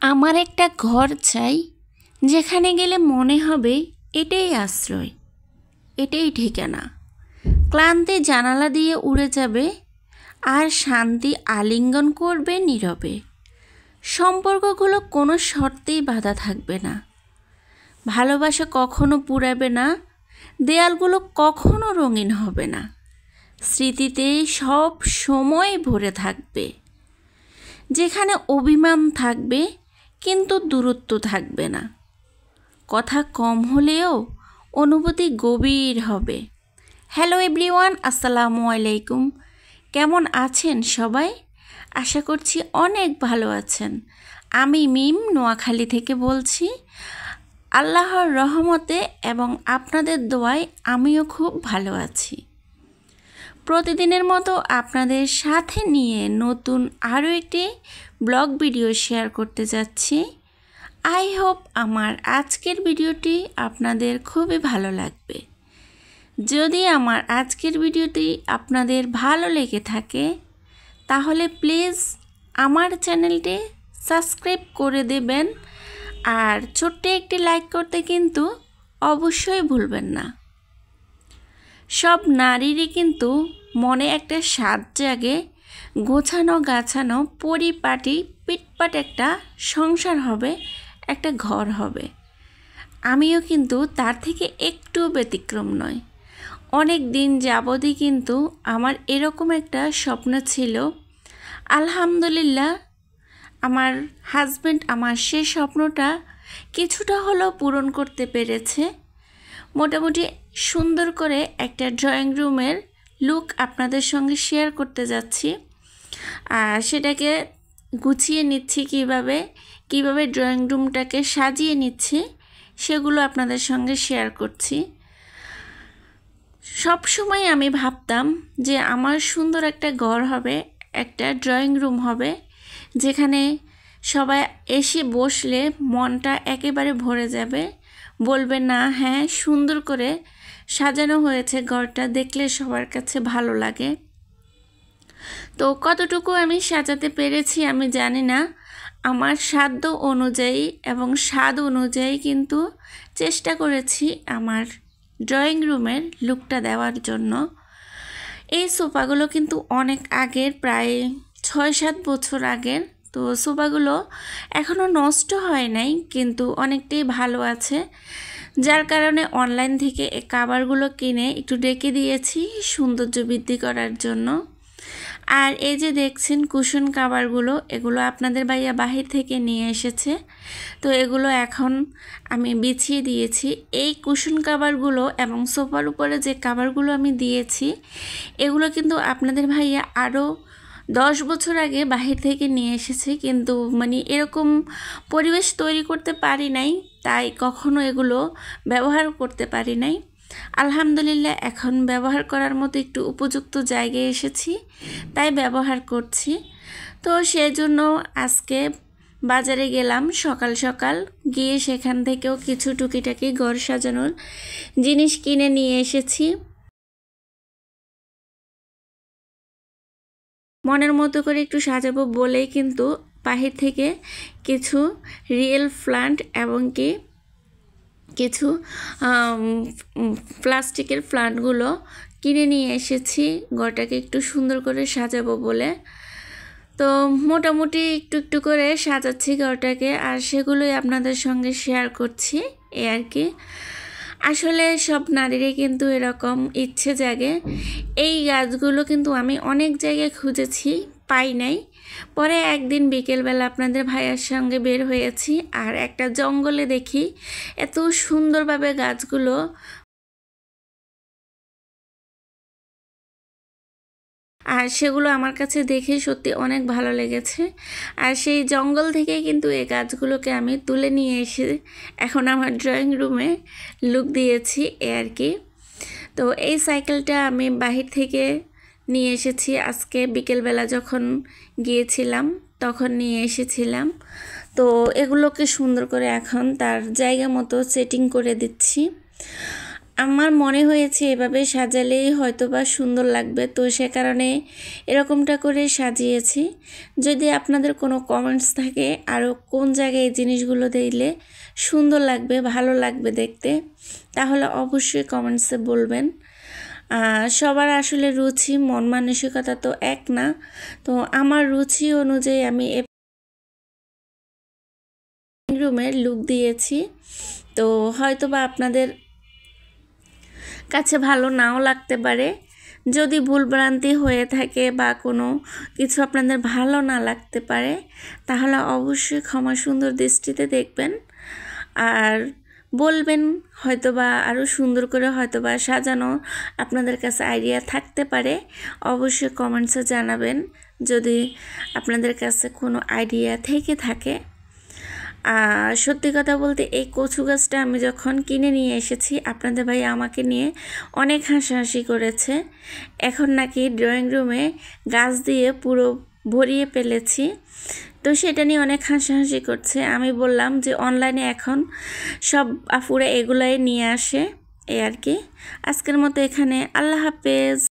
আমার একটা ঘর চাই, যেখানে গেলে মনে হবে এটাই আশ্রয়, এটাই ঠিকানা। ক্লান্তি জানালা দিয়ে উড়ে যাবে, আর শান্তি আলিঙ্গন করবে নীরবে। সম্পর্কগুলো কোনো শর্তেই বাধা থাকবে না, ভালোবাসা কখনো পুরাবে না, দেয়ালগুলো কখনো রঙিন হবে না, স্মৃতিতে সব সময় ভরে থাকবে। যেখানে অভিমান থাকবে কিন্তু দূরত্ব থাকবে না, কথা কম হলেও অনুভূতি গভীর হবে। হ্যালো এভরিওয়ান, আসসালামু আলাইকুম। কেমন আছেন সবাই? আশা করছি অনেক ভালো আছেন। আমি মিম নোয়াখালী থেকে বলছি। আল্লাহর রহমতে এবং আপনাদের দোয়ায় আমিও খুব ভালো আছি। প্রতিদিনের মতো আপনাদের সাথে নিয়ে নতুন আরও একটি ব্লগ ভিডিও শেয়ার করতে যাচ্ছি। আই হোপ আমার আজকের ভিডিওটি আপনাদের খুবই ভালো লাগবে। যদি আমার আজকের ভিডিওটি আপনাদের ভালো লেগে থাকে তাহলে প্লিজ আমার চ্যানেলটি সাবস্ক্রাইব করে দেবেন, আর ছোট্ট একটি লাইক করতে কিন্তু অবশ্যই ভুলবেন না। সব নারীরই কিন্তু মনে একটা স্বাদ জাগে, গোছানো গাছানো পরিপাটি পিটপাট একটা সংসার হবে, একটা ঘর হবে। আমিও কিন্তু তার থেকে একটু ব্যতিক্রম নয়। অনেক দিন যাবতই কিন্তু আমার এরকম একটা স্বপ্ন ছিল। আলহামদুলিল্লাহ, আমার হাজব্যান্ড আমার সেই স্বপ্নটা কিছুটা হলেও পূরণ করতে পেরেছে। মোটামুটি সুন্দর করে একটা ড্রয়িং রুমের লুক আপনাদের সঙ্গে শেয়ার করতে যাচ্ছি, আর সেটাকে গুছিয়ে নিচ্ছি কিভাবে ড্রয়িং রুমটাকে সাজিয়ে নিচ্ছি সেগুলো আপনাদের সঙ্গে শেয়ার করছি। সব সময় আমি ভাবতাম যে আমার সুন্দর একটা ঘর হবে, একটা ড্রয়িং রুম হবে, যেখানে সবাই এসে বসলে মনটা একেবারে ভরে যাবে, বলবে না হ্যাঁ সুন্দর করে সাজানো হয়েছে, ঘরটা দেখলে সবার কাছে ভালো লাগে। তো কতটুকু আমি সাজাতে পেরেছি আমি জানি না। আমার সাধ্য অনুযায়ী এবং স্বাদ অনুযায়ী কিন্তু চেষ্টা করেছি আমার ড্রয়িং রুমের লুকটা দেওয়ার জন্য। এই সোফাগুলো কিন্তু অনেক আগের, প্রায় 6-7 বছর আগের। তো সোফাগুলো এখনও নষ্ট হয় নাই, কিন্তু অনেকটাই ভালো আছে, যার কারণে অনলাইন থেকে এই কাভারগুলো কিনে একটু ডেকে দিয়েছি সৌন্দর্য বৃদ্ধি করার জন্য। আর এই যে দেখছেন কুশন কাভারগুলো, এগুলো আপনাদের ভাইয়া বাহির থেকে নিয়ে এসেছে। তো এগুলো এখন আমি বিছিয়ে দিয়েছি। এই কুশন কাভারগুলো এবং সোফার উপরে যে কাভারগুলো আমি দিয়েছি, এগুলো কিন্তু আপনাদের ভাইয়া আরও 10 বছর আগে বাহির থেকে নিয়ে এসেছে, কিন্তু এরকম পরিবেশ তৈরি করতে পারি নাই, তাই কখনো এগুলো ব্যবহার করতে পারি নাই। আলহামদুলিল্লাহ, এখন ব্যবহার করার মতো একটু উপযুক্ত জায়গায় এসেছি, তাই ব্যবহার করছি। তো সেই জন্য আজকে বাজারে গেলাম সকাল সকাল, গিয়ে সেখান থেকেও কিছু টুকিটাকি ঘর সাজানোর জিনিস কিনে নিয়ে এসেছি। মনের মতো করে একটু সাজাবো বলেই কিন্তু বাহির থেকে কিছু রিয়েল প্লান্ট এবং কিছু প্লাস্টিকের প্লান্টগুলো কিনে নিয়ে এসেছি ঘরটাকে একটু সুন্দর করে সাজাবো বলে। তো মোটামুটি একটু একটু করে সাজাচ্ছি ঘরটাকে, আর সেগুলোই আপনাদের সঙ্গে শেয়ার করছি এই আর কি। আসলে সব নারীরই কিন্তু এরকম ইচ্ছে জাগে। এই গাছগুলো কিন্তু আমি অনেক জায়গায় খুঁজেছি, পাই নাই। পরে একদিন বিকেলবেলা আপনাদের ভাইয়ার সঙ্গে বের হয়েছি, আর একটা জঙ্গলে দেখি এত সুন্দরভাবে গাছগুলো আর সেগুলো আমার কাছে দেখে সত্যি অনেক ভালো লেগেছে। আর সেই জঙ্গল থেকে কিন্তু এই গাছগুলোকে আমি তুলে নিয়ে এসে এখন আমার ড্রয়িং রুমে লুক দিয়েছি এ আর কি। তো এই সাইকেলটা আমি বাহির থেকে নিয়ে এসেছি, আজকে বিকেলবেলা যখন গিয়েছিলাম তখন নিয়ে এসেছিলাম। তো এগুলোকে সুন্দর করে এখন তার জায়গা মতো সেটিং করে দিচ্ছি। আমার মনে হয়েছে এভাবে সাজালেই হয়তোবা সুন্দর লাগবে, তো সে কারণে এরকমটা করে সাজিয়েছি। যদি আপনাদের কোনো কমেন্টস থাকে আরও কোন জায়গায় এই জিনিসগুলো দিলে সুন্দর লাগবে, ভালো লাগবে দেখতে, তাহলে অবশ্যই কমেন্টসে বলবেন। সবার আসলে রুচি মন মানসিকতা তো এক না, তো আমার রুচি অনুযায়ী আমি রুমের লুক দিয়েছি। তো হয়তোবা আপনাদের কাছে ভালো নাও লাগতে পারে। যদি ভুলভ্রান্তি হয়ে থাকে বা কোনো কিছু আপনাদের ভালো না লাগতে পারে, তাহলে অবশ্যই ক্ষমা সুন্দর দৃষ্টিতে দেখবেন আর বলবেন, হয়তোবা আরও সুন্দর করে হয়তোবা সাজানো আপনাদের কাছে আইডিয়া থাকতে পারে। অবশ্যই কমেন্টসে জানাবেন যদি আপনাদের কাছে কোনো আইডিয়া থেকে থাকে। সত্যি কথা বলতে এই কচু গাছটা আমি যখন কিনে নিয়ে এসেছি, আপনাদের ভাই আমাকে নিয়ে অনেক হাসাহাসি করেছে। এখন নাকি ড্রয়িং রুমে গাছ দিয়ে পুরো ভরিয়ে ফেলেছি, তো সেটা নিয়ে অনেক হাসাহাসি করছে। আমি বললাম যে অনলাইনে এখন সব আপুরা এগুলাই নিয়ে আসে, এই আর কি। আজকের মতো এখানে, আল্লাহ হাফেজ।